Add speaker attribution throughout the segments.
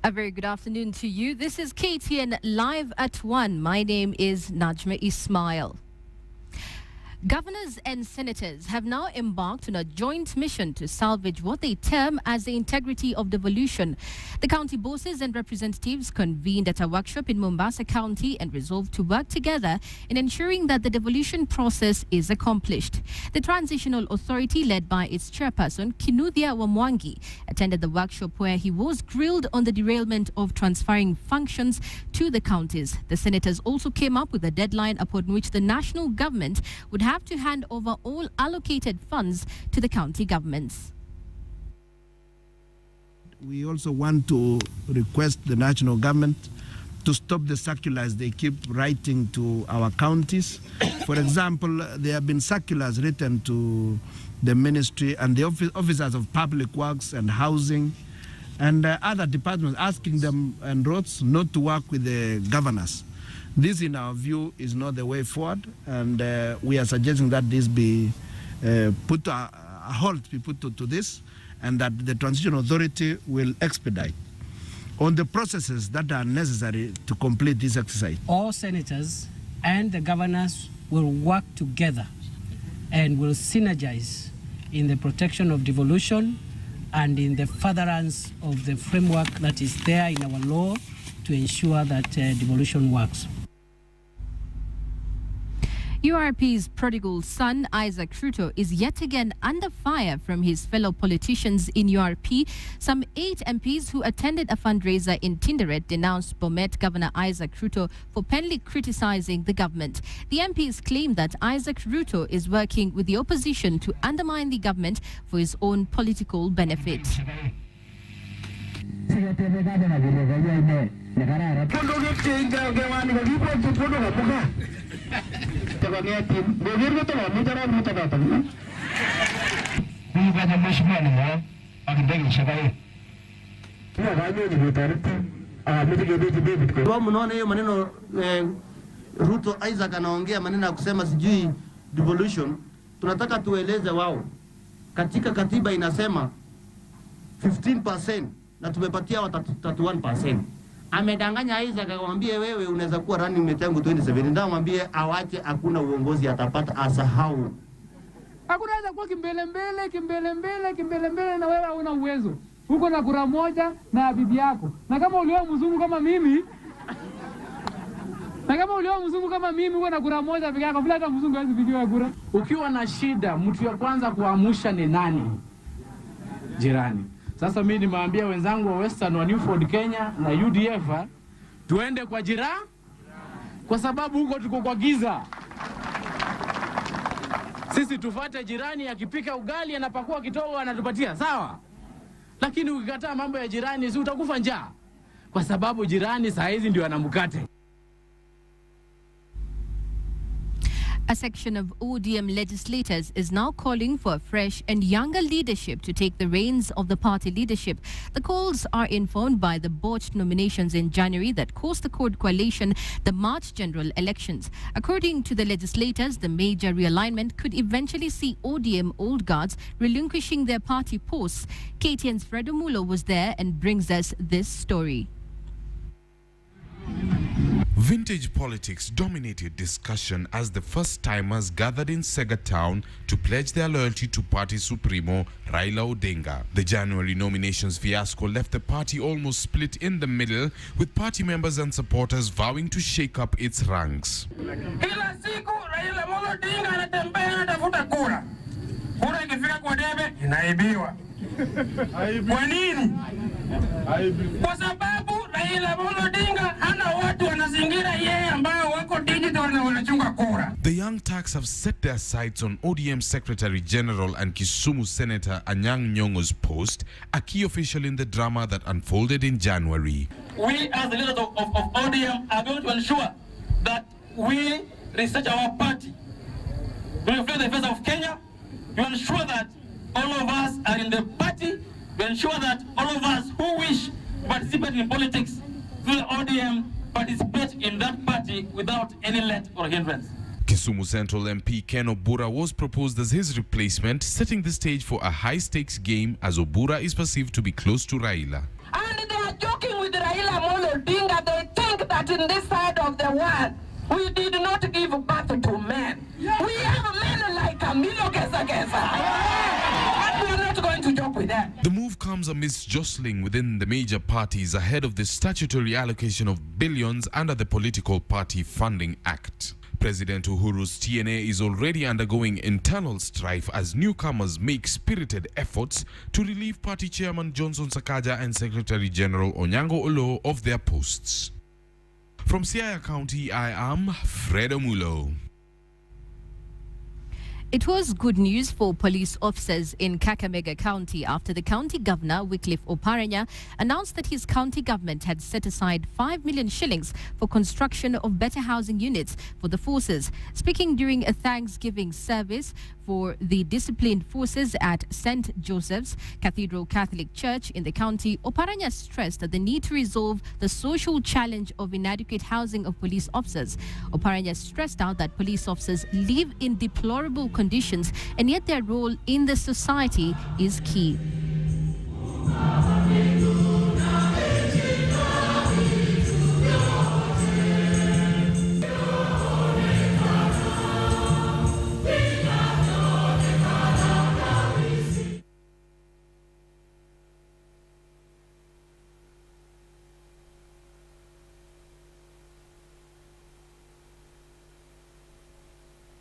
Speaker 1: A very good afternoon to you. This is KTN Live at 1. My name is Najma Ismail. Governors and senators have now embarked on a joint mission to salvage what they term as the integrity of devolution. The county bosses and representatives convened at a workshop in Mombasa County and resolved to work together in ensuring that the devolution process is accomplished. The Transitional Authority, led by its chairperson, Kinuthia Wamwangi, attended the workshop where he was grilled on the derailment of transferring functions to the counties. The senators also came up with a deadline upon which the national government would have to hand over all allocated funds to the county governments.
Speaker 2: We also want to request the national government to stop the circulars they keep writing to our counties. For example, there have been circulars written to the ministry and the officers of public works and housing and other departments asking them and roads not to work with the governors. This, in our view, is not the way forward, and we are suggesting that this be put a halt be put to this, and that the Transitional Authority will expedite on the processes that are necessary to complete this exercise.
Speaker 3: All senators and the governors will work together and will synergize in the protection of devolution and in the furtherance of the framework that is there in our law to ensure that devolution works.
Speaker 1: URP's prodigal son, Isaac Ruto, is yet again under fire from his fellow politicians in URP. Some 8 MPs who attended a fundraiser in Tinderet denounced Bomet Governor Isaac Ruto for penly criticizing the government. The MPs claim that Isaac Ruto is working with the opposition to undermine the government for his own political benefit.
Speaker 4: Mnaona hiyo maneno Ruto Isaac anaongea maneno ya kusema sijui devolution. Tunataka tueleze wao katika katiba inasema 15% na tumepatia 31%. Amedanganya Isaac akamwambia wewe unaweza kuwa running mate yangu 27. Ndio mwambie awache, hakuna uongozi atapata, asahau.
Speaker 5: Hakuna haja kuwa kimbele mbele na wewe una uwezo. Uko na kura moja na bibi yako. Na kama ulioa mzungu kama mimi, uko na kura moja bibi yako, bila hata mzungu hawezi pigiwa kura.
Speaker 6: Ukiwa na shida, mtu ya kwanza kuamsha ni nani? Jirani. Sasa mimi nimeambia wenzangu wa Western wa Newford Kenya na UDF tuende kwa jirani, kwa sababu huko tuko kwa giza. Sisi tufuate jirani, akipika ugali anapakua kitoweo anatupatia, sawa? Lakini ukikataa mambo ya jirani, si utakufa njaa, kwa sababu jirani saa hizi ndio anamkate.
Speaker 1: A section of ODM legislators is now calling for a fresh and younger leadership to take the reins of the party leadership. The calls are informed by the botched nominations in January that cost the Cord Coalition the March general elections. According to the legislators, the major realignment could eventually see ODM old guards relinquishing their party posts. KTN's Fredo Mulo was there and brings us this story.
Speaker 7: Vintage politics dominated discussion as the first-timers gathered in Sega Town to pledge their loyalty to party supremo Raila Odinga. The January nominations fiasco left the party almost split in the middle, with party members and supporters vowing to shake up its ranks.
Speaker 8: Kila siku Raila Odinga anatembea anatafuta kura. Kura ikifika kwa debe inaibiwa. Kwa nini? Kwa sababu Raila Odinga hana watu wanazingira yeye ambao wako digital na wanachunga kura.
Speaker 7: The Young Turks have set their sights on ODM Secretary General and Kisumu Senator Anyang' Nyong'o's post, a key official in the drama that unfolded in January.
Speaker 8: We as the leaders of ODM are going to ensure that we research our party to reflect the face of Kenya, to ensure that all of us are in the party, to ensure that all of us who wish to participate in politics through the ODM participate in that party without any let or hindrance.
Speaker 7: Kisumu Central MP Ken Obura was proposed as his replacement, setting the stage for a high-stakes game as Obura is perceived to be close to Raila.
Speaker 8: And they are joking with
Speaker 9: that in this side of the world, we did not give birth to men. We have men like Camilo Kesa. And we are not going to joke with that.
Speaker 7: The move comes amidst jostling within the major parties ahead of the statutory allocation of billions under the Political Party Funding Act. President Uhuru's TNA is already undergoing internal strife as newcomers make spirited efforts to relieve party chairman Johnson Sakaja and Secretary General Onyango Olo of their posts. From Siaya County, I am Fred Omulo.
Speaker 1: It was good news for police officers in Kakamega County after the county governor, Wycliffe Oparanya, announced that his county government had set aside 5 million shillings for construction of better housing units for the forces. Speaking during a Thanksgiving service for the disciplined forces at St. Joseph's Cathedral Catholic Church in the county, Oparanya stressed that the need to resolve the social challenge of inadequate housing of police officers. Oparanya stressed out that police officers live in deplorable conditions and yet their role in the society is key.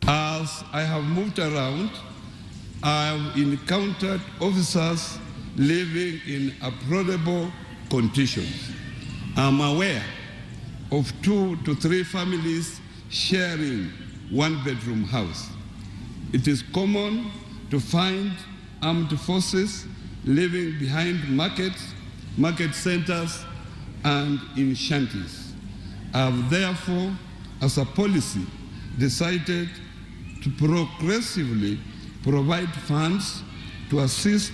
Speaker 10: As I have moved around, I have encountered officers living in affordable conditions. I'm aware of 2 to 3 families sharing one-bedroom house. It is common to find armed forces living behind markets, market centers, and in shanties. I have therefore, as a policy, decided to progressively provide funds to assist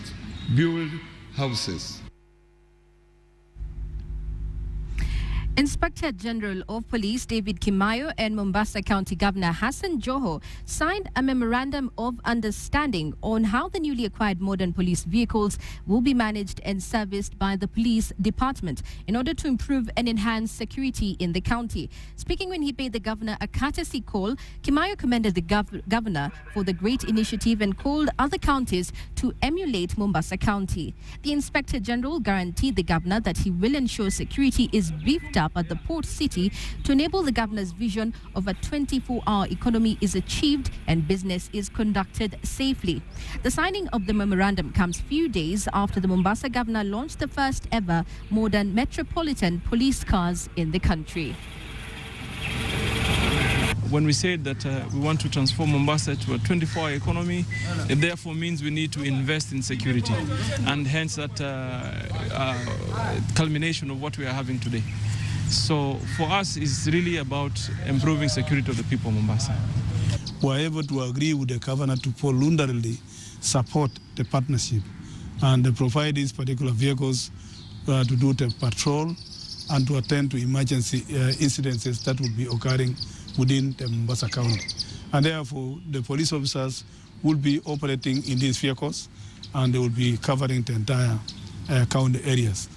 Speaker 10: build houses.
Speaker 1: Inspector General of Police David Kimayo and Mombasa County Governor Hassan Joho signed a memorandum of understanding on how the newly acquired modern police vehicles will be managed and serviced by the police department in order to improve and enhance security in the county. Speaking when he paid the governor a courtesy call, Kimayo commended the governor for the great initiative and called other counties to emulate Mombasa County. The Inspector General guaranteed the governor that he will ensure security is beefed up at the port city to enable the governor's vision of a 24-hour economy is achieved and business is conducted safely. The signing of the memorandum comes few days after the Mombasa governor launched the first ever modern metropolitan police cars in the country.
Speaker 11: When we said that we want to transform Mombasa to a 24-hour economy, it therefore means we need to invest in security, and hence that culmination of what we are having today. So for us, it's really about improving security of the people of Mombasa.
Speaker 12: We are able to agree with the governor to voluntarily support the partnership and provide these particular vehicles to do the patrol and to attend to emergency incidences that will be occurring within the Mombasa County. And therefore, the police officers will be operating in these vehicles and they will be covering the entire county areas.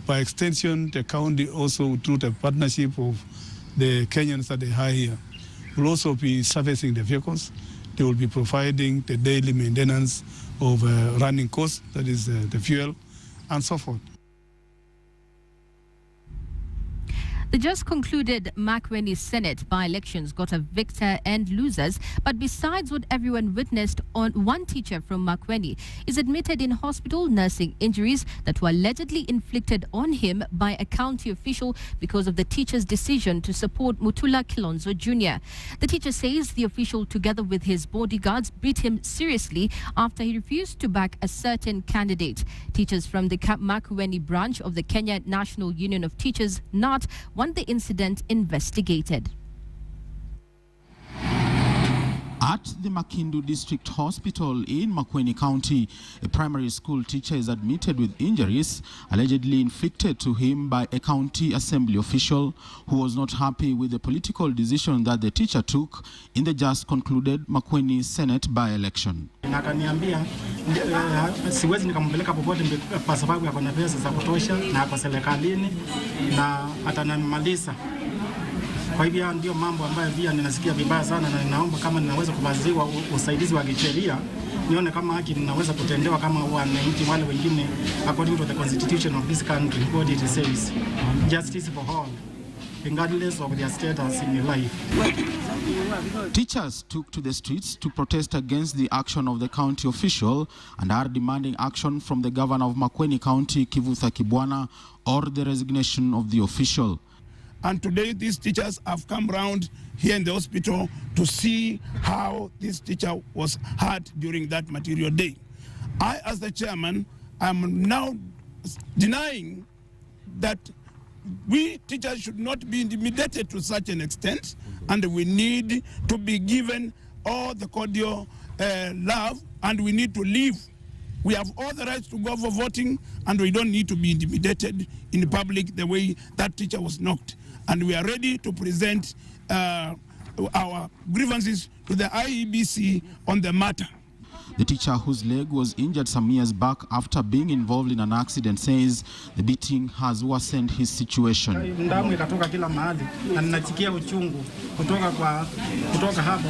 Speaker 12: By extension, the county also, through the partnership of the Kenyans that they hire here, will also be servicing the vehicles. They will be providing the daily maintenance of running costs, that is the fuel, and so forth.
Speaker 1: The just concluded Makueni Senate by-elections got a victor and losers, but besides what everyone witnessed, on one teacher from Makueni is admitted in hospital nursing injuries that were allegedly inflicted on him by a county official because of the teacher's decision to support Mutula Kilonzo Jr. The teacher says the official, together with his bodyguards, beat him seriously after he refused to back a certain candidate. Teachers from the Makueni branch of the Kenya National Union of Teachers, NAT, want the incident investigated.
Speaker 13: At the Makindu District Hospital in Makueni County, a primary school teacher is admitted with injuries allegedly inflicted to him by a county assembly official who was not happy with the political decision that the teacher took in the just concluded Makueni Senate by-election.
Speaker 14: Akaniambia siwezi nikampeleka popote kwa sababu yako na pesa za kutosha na kwa serikalini na atanimaliza. Kwa hivyo ndio mambo ambayo pia ninasikia vibaya sana, na ninaomba kama ninaweza kubaziwa usaidizi wa kisheria, nione kama haki ninaweza kutendewa kama wananchi wale wengine, according to the constitution of this country, what it says, justice for all, regardless of their status in life.
Speaker 13: Teachers took to the streets to protest against the action of the county official and are demanding action from the governor of Makueni County, Kivutha Kibwana, or the resignation of the official.
Speaker 12: And today these teachers have come round here in the hospital to see how this teacher was hurt during that material day. I, as the chairman, am now denying that we teachers should not be intimidated to such an extent, and we need to be given all the cordial love, and we need to live. We have all the rights to go for voting, and we don't need to be intimidated in public the way that teacher was knocked. And we are ready to present our grievances to the IEBC on the matter.
Speaker 13: The teacher, whose leg was injured some years back after being involved in an accident, says the beating has worsened his situation.
Speaker 14: Damu ikatoka kila mahali na ninasikia uchungu kutoka hapo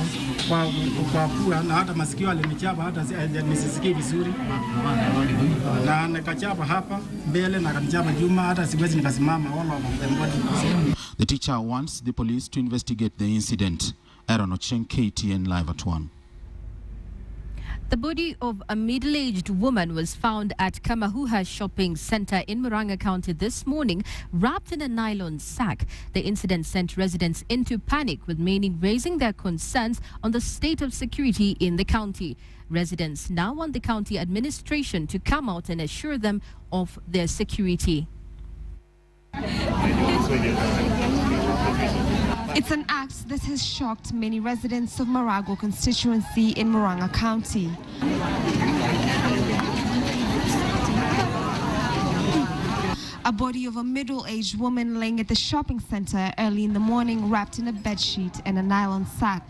Speaker 14: kwa pua, na hata masikio alinichapa, hata nisisikii vizuri, na nikachapa hapa mbele na kanichapa nyuma, hata siwezi nikasimama wala.
Speaker 13: The teacher wants the police to investigate the incident. Aaron Ocheng, KTN Live at 1.
Speaker 1: The body of a middle-aged woman was found at Kamahuha Shopping Center in Murang'a County this morning, wrapped in a nylon sack. The incident sent residents into panic, with many raising their concerns on the state of security in the county. Residents now want the county administration to come out and assure them of their security.
Speaker 15: It's an act that has shocked many residents of Marago constituency in Murang'a County. A body of a middle-aged woman laying at the shopping center early in the morning, wrapped in a bedsheet and a nylon sack.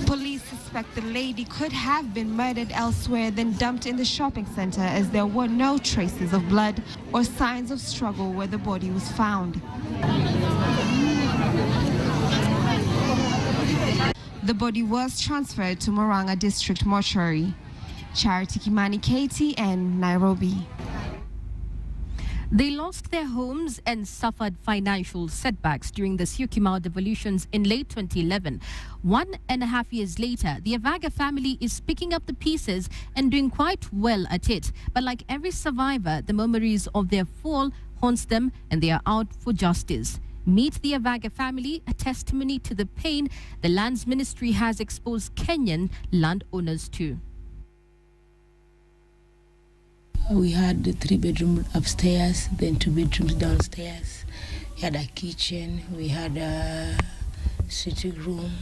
Speaker 15: Police suspect the lady could have been murdered elsewhere, then dumped in the shopping center, as there were no traces of blood or signs of struggle where the body was found. The body was transferred to Murang'a District Mortuary. Charity Kimani, KTN, Nairobi.
Speaker 1: They lost their homes and suffered financial setbacks during the Syokimau devolutions in late 2011. 1.5 years later, the Avaga family is picking up the pieces and doing quite well at it. But like every survivor, the memories of their fall haunts them, and they are out for justice. Meet the Avaga family, a testimony to the pain the Lands Ministry has exposed Kenyan landowners to.
Speaker 16: We had the 3-bedroom upstairs, then 2 bedrooms downstairs. We had a kitchen, we had a sitting room,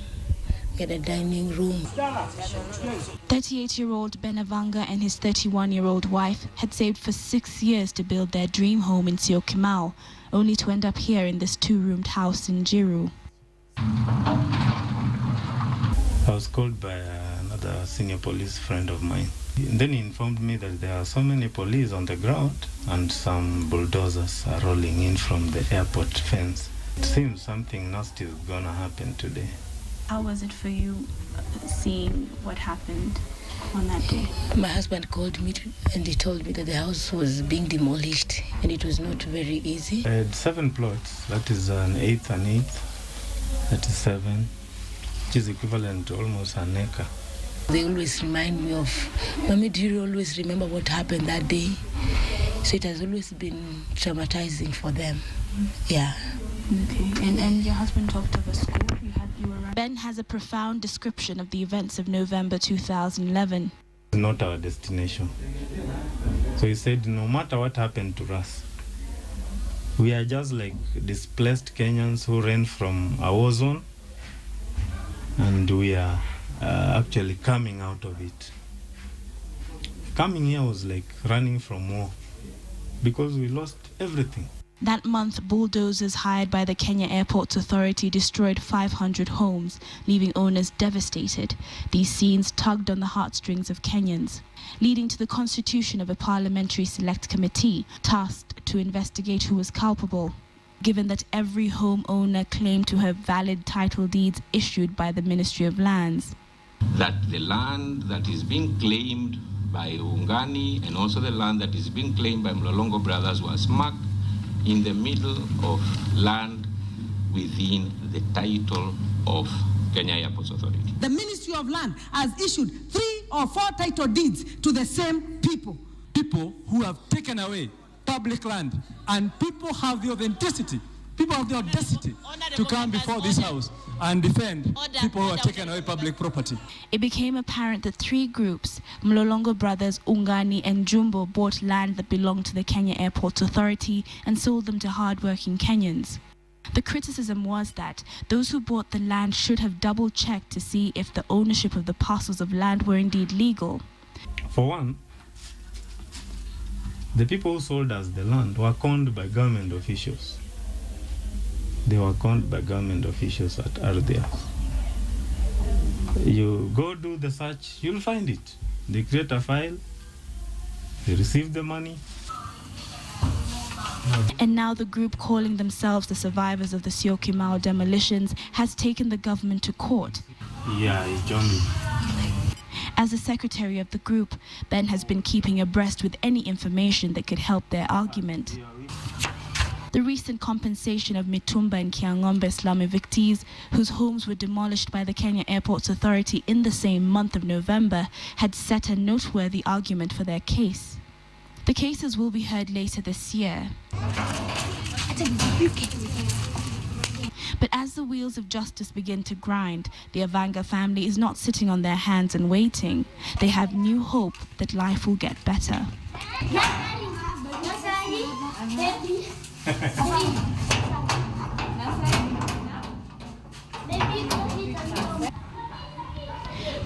Speaker 16: we had a dining room.
Speaker 17: 38-year-old Ben Avanga and his 31-year-old wife had saved for 6 years to build their dream home in Syokimau, only to end up here in this 2-roomed house in Jiru.
Speaker 18: I was called by another senior police friend of mine. Then he informed me that there are so many police on the ground and some bulldozers are rolling in from the airport fence. It seems something nasty is gonna happen today.
Speaker 17: How was it for you seeing what happened on that day?
Speaker 16: My husband called me and he told me that the house was being demolished and it was not very easy.
Speaker 18: I had 7 plots, that is an eighth, that is 7, which is equivalent to almost an acre.
Speaker 16: They always remind me of, Mommy, do you always remember what happened that day? So it has always been traumatizing for them. Yeah.
Speaker 17: Okay. And your husband talked of a school you were around. Ben has a profound description of the events of November 2011.
Speaker 18: It's not our destination. So he said, no matter what happened to us, We are just like displaced Kenyans who ran from a war zone, and we are actually coming out of it. Coming here was like running from war because we lost everything.
Speaker 17: That month, bulldozers hired by the Kenya Airports Authority destroyed 500 homes, leaving owners devastated. These scenes tugged on the heartstrings of Kenyans, leading to the constitution of a parliamentary select committee tasked to investigate who was culpable, given that every homeowner claimed to have valid title deeds issued by the Ministry of Lands.
Speaker 19: That the land that is being claimed by Ungani and also the land that is being claimed by Mlolongo brothers was marked in the middle of land within the title of Kenya Airports Authority.
Speaker 20: The Ministry of Land has issued 3 or 4 title deeds to the same people.
Speaker 21: People who have taken away public land, and people have the authenticity, people have the audacity to come before this house and defend people who have taken away public property.
Speaker 17: It became apparent that 3 groups, Mlolongo brothers, Ungani and Jumbo, bought land that belonged to the Kenya Airports Authority and sold them to hard-working Kenyans. The criticism was that those who bought the land should have double-checked to see if the ownership of the parcels of land were indeed legal.
Speaker 18: For one, the people who sold us the land were conned by government officials. They were conned by government officials at Ardhias. You go do the search, you'll find it. They create a file, they receive the money.
Speaker 17: And now the group calling themselves the survivors of the Syokimau demolitions has taken the government to court.
Speaker 18: Yeah, Johnny.
Speaker 17: As the secretary of the group, Ben has been keeping abreast with any information that could help their argument. The recent compensation of Mitumba and Kiangombe slum evictees, whose homes were demolished by the Kenya Airports Authority in the same month of November, had set a noteworthy argument for their case. The cases will be heard later this year. But as the wheels of justice begin to grind, the Avanga family is not sitting on their hands and waiting. They have new hope that life will get better.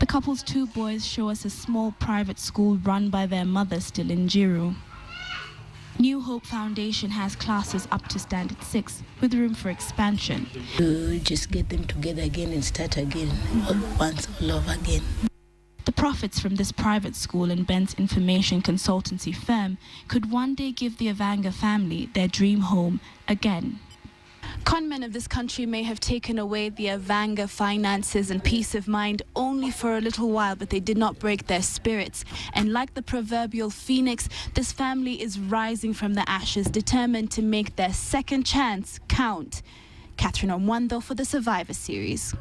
Speaker 17: The couple's 2 boys show us a small private school run by their mother still in Jiru. New Hope Foundation has classes up to Standard 6 with room for expansion.
Speaker 16: To just get them together again and start again, once all over again.
Speaker 17: The profits from this private school and Ben's information consultancy firm could one day give the Avanga family their dream home again.
Speaker 22: Conmen of this country may have taken away the Avanga finances and peace of mind only for a little while, but they did not break their spirits. And like the proverbial phoenix, this family is rising from the ashes, determined to make their second chance count. Catherine Omwando for the Survivor Series.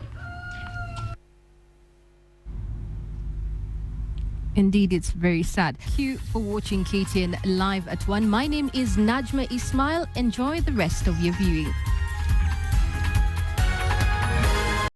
Speaker 1: Indeed, it's very sad. Thank you for watching KTN Live at 1. My name is Najma Ismail. Enjoy the rest of your viewing.